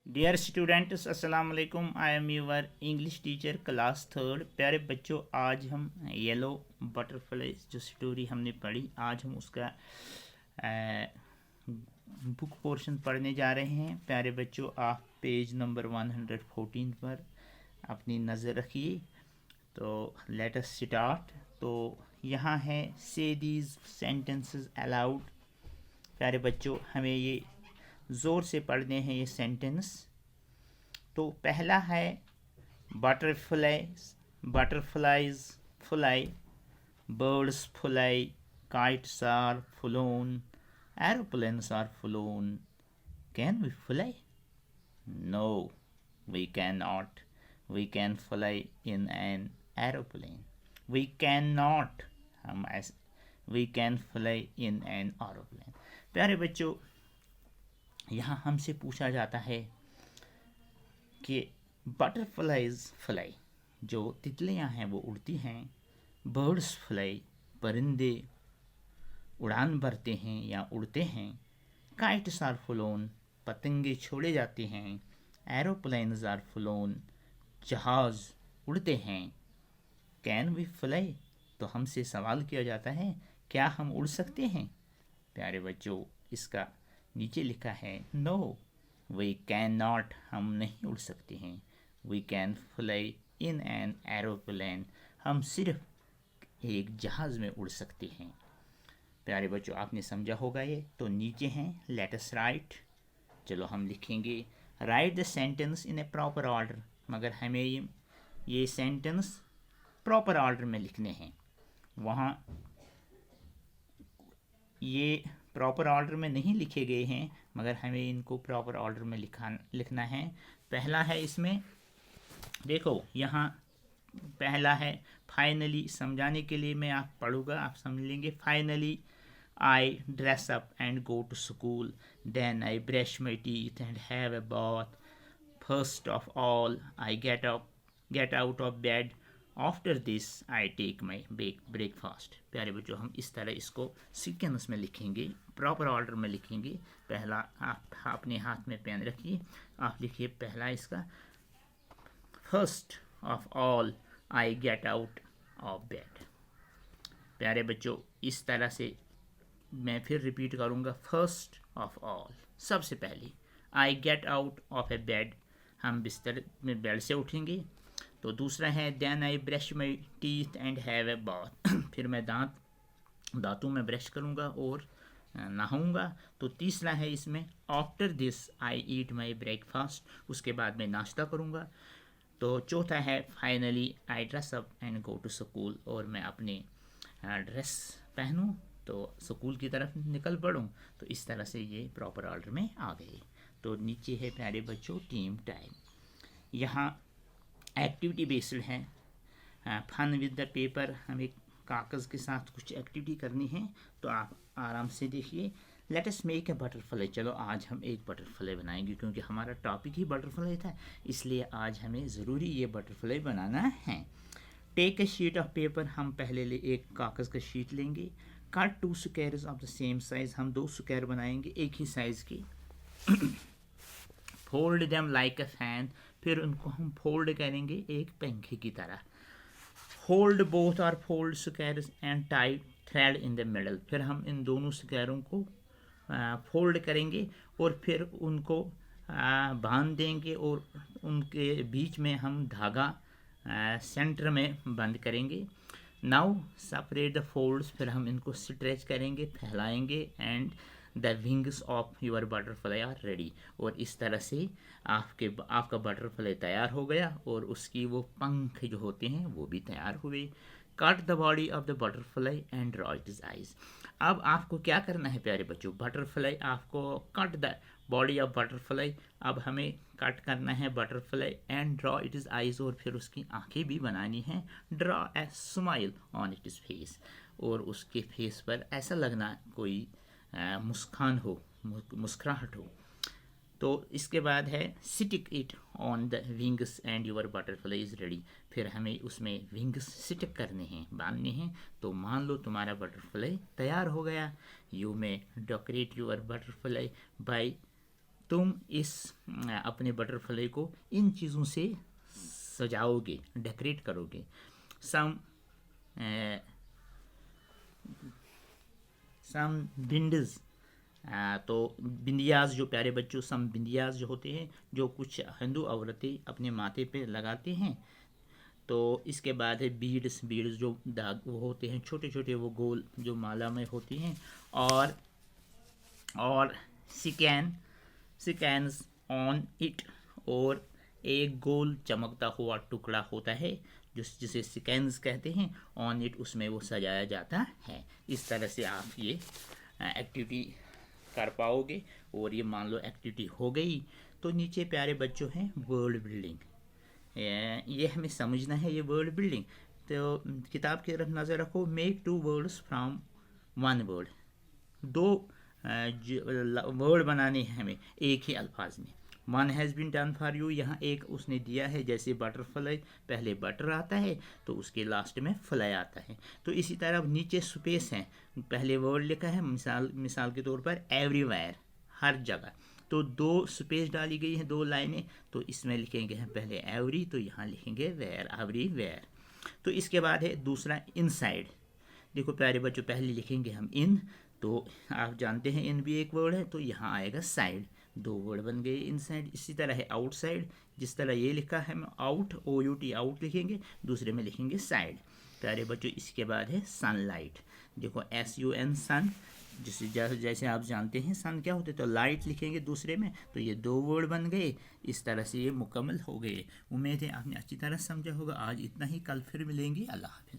Dear students अस्सलाम वालेकुम। I am your English teacher class third. प्यारे बच्चों, आज हम येलो बटरफ्लाई जो स्टोरी हमने पढ़ी, आज हम उसका बुक पोर्शन पढ़ने जा रहे हैं। प्यारे बच्चों, आप पेज नंबर 114 पर अपनी नज़र रखिए। तो लेट अस स्टार्ट। तो यहाँ है से दीज सेंटेंसेस अलाउड। प्यारे बच्चों, हमें ये ज़ोर से पढ़ने हैं ये सेंटेंस। तो पहला है butterflies, butterflies fly, birds fly, kites are flown, aeroplanes are flown. Can we fly? No, we cannot. We can fly in an aeroplane. We cannot. हम ऐसे We can fly in an aeroplane. प्यारे बच्चों, यहाँ हमसे पूछा जाता है कि बटरफ्लाइज फ्लाई, जो तितलियाँ हैं वो उड़ती हैं, बर्ड्स फ्लाई परिंदे उड़ान भरते हैं या उड़ते हैं, काइट्स आर फ्लोन पतंगे छोड़े जाते हैं, एरोप्लेन्स आर फ्लोन जहाज़ उड़ते हैं, कैन वी फ्लाई, तो हमसे सवाल किया जाता है क्या हम उड़ सकते हैं। प्यारे बच्चों, इसका नीचे लिखा है नो वी कैन नॉट, हम नहीं उड़ सकते हैं। We can fly in an aeroplane, हम सिर्फ एक जहाज़ में उड़ सकते हैं। प्यारे बच्चों, आपने समझा होगा ये। तो नीचे हैं लेट अस राइट, चलो हम लिखेंगे right the sentence in A proper order. मगर हमें ये सेंटेंस प्रॉपर ऑर्डर में लिखने हैं। वहाँ ये प्रॉपर ऑर्डर में नहीं लिखे गए हैं, मगर हमें इनको प्रॉपर ऑर्डर में लिखना है। पहला है इसमें, देखो यहाँ पहला है फाइनली। समझाने के लिए मैं आप पढ़ूँगा, आप समझ लेंगे। Finally I dress up and go to school, then I brush my teeth and have a bath, first of all I get out of bed, after this I take my breakfast. प्यारे बच्चों, हम इस तरह इसको sequence में लिखेंगे, proper order में लिखेंगे। पहला आप अपने हाथ में पेन रखिए, आप लिखिए पहला इसका first of all I get out of bed. प्यारे बच्चों, इस तरह से मैं फिर रिपीट करूँगा। फर्स्ट ऑफ ऑल, सबसे पहले। I get out of a bed, हम बिस्तर में बेड से उठेंगे। तो दूसरा है then I brush my teeth and have a bath, फिर मैं दांतों में ब्रश करूँगा और नहाऊँगा। तो तीसरा है इसमें after this I eat my breakfast, उसके बाद मैं नाश्ता करूँगा। तो चौथा है finally I dress up and go to school, और मैं अपने ड्रेस पहनूँ तो स्कूल की तरफ निकल पड़ूँ। तो इस तरह से ये प्रॉपर ऑर्डर में आ गए। तो नीचे है प्यारे बच्चों टीम टाइम। यहाँ एक्टिविटी बेस्ड है, फन विद द पेपर, हमें कागज़ के साथ कुछ एक्टिविटी करनी है। तो आप आराम से देखिए। Let us make a butterfly, चलो आज हम एक बटरफ्लाई बनाएंगे, क्योंकि हमारा टॉपिक ही बटरफ्लाई था, इसलिए आज हमें ज़रूरी ये बटरफ्लाई बनाना है। Take a sheet of paper, हम पहले एक कागज़ का शीट लेंगे। Cut two squares of the same size, हम दो स्क्वायर बनाएंगे एक ही साइज़ के। Fold them like a fan, फिर उनको हम फोल्ड करेंगे एक पंखे की तरह। Hold both are fold squares and tie thread in the middle, फिर हम इन दोनों स्क्वायरों को फोल्ड करेंगे और फिर उनको बांध देंगे और उनके बीच में हम धागा सेंटर में बंद करेंगे। नाउ सेपरेट द फोल्ड्स, फिर हम इनको स्ट्रेच करेंगे, फैलाएंगे, and the wings of your butterfly are ready, और इस तरह से आपका बटरफ्लाई तैयार हो गया और उसकी वो पंख जो होते हैं वो भी तैयार हुए। Cut the body of the butterfly and draw it's eyes. अब आपको क्या करना है प्यारे बच्चों, बटरफ्लाई आपको cut the body of butterfly, अब हमें कट करना है butterfly and draw it is eyes, और फिर उसकी आंखें भी बनानी है। Draw a smile on it is face, और उसके फेस पर ऐसा लगना कोई मुस्कान हो, मुस्कुराहट हो। तो इसके बाद है stick it on the wings and your butterfly is ready, फिर हमें उसमें विंग्स स्टिक करने हैं, बांधने हैं। तो मान लो तुम्हारा बटरफ्लाई तैयार हो गया। You may decorate your butterfly by, तुम इस अपने बटरफ्लाई को इन चीज़ों से सजाओगे, डेकोरेट करोगे। सम बिंडस, तो बिंदियाज जो प्यारे बच्चों, सम बिंदियाज जो होते हैं जो कुछ हिंदू औरतें अपने माथे पे लगाते हैं। तो इसके बाद है बीड्स। बीड्स जो दाग वो होते हैं छोटे छोटे, वो गोल जो माला में होती हैं। और सिकैन्स ऑन इट, और एक गोल चमकता हुआ टुकड़ा होता है जिसे सिकैन्स कहते हैं, ऑन इट, उसमें वो सजाया जाता है। इस तरह से आप ये एक्टिविटी कर पाओगे। और ये मान लो एक्टिविटी हो गई। तो नीचे प्यारे बच्चों हैं वर्ड बिल्डिंग। ये हमें समझना है, ये वर्ड बिल्डिंग। तो किताब की तरफ नज़र रखो। Make 2 words from 1 word. 2 word बनाने हैं हमें एक ही अल्फाज में। 1 has been done for you, यहाँ एक उसने दिया है। जैसे बटरफ्लाई, पहले बटर आता है तो उसके लास्ट में फ्लाई आता है। तो इसी तरह नीचे स्पेस है, पहले वर्ड लिखा है, मिसाल के तौर पर एवरीवेयर, हर जगह। तो 2 स्पेस डाली गई हैं, 2 लाइनें। तो इसमें लिखेंगे हम पहले एवरी, तो यहाँ लिखेंगे वेयर, एवरीवेयर। तो इसके बाद है दूसरा इनसाइड। देखो प्यारे बच्चों, पहले लिखेंगे हम इन, तो आप जानते हैं इन भी एक वर्ड है, तो यहाँ आएगा साइड। 2 वर्ड बन गए इनसाइड। इसी तरह है आउटसाइड, जिस तरह ये लिखा है हम आउट, OUT आउट लिखेंगे, दूसरे में लिखेंगे साइड। प्यारे बच्चों इसके बाद है सनलाइट। देखो SUN सन, जैसे आप जानते हैं सन क्या होते, तो लाइट लिखेंगे दूसरे में। तो ये 2 वर्ड बन गए। इस तरह से ये मुकम्मल हो गए। उम्मीद है आपने अच्छी तरह समझा होगा। आज इतना ही, कल फिर मिलेंगे। अल्लाह हाफिज़।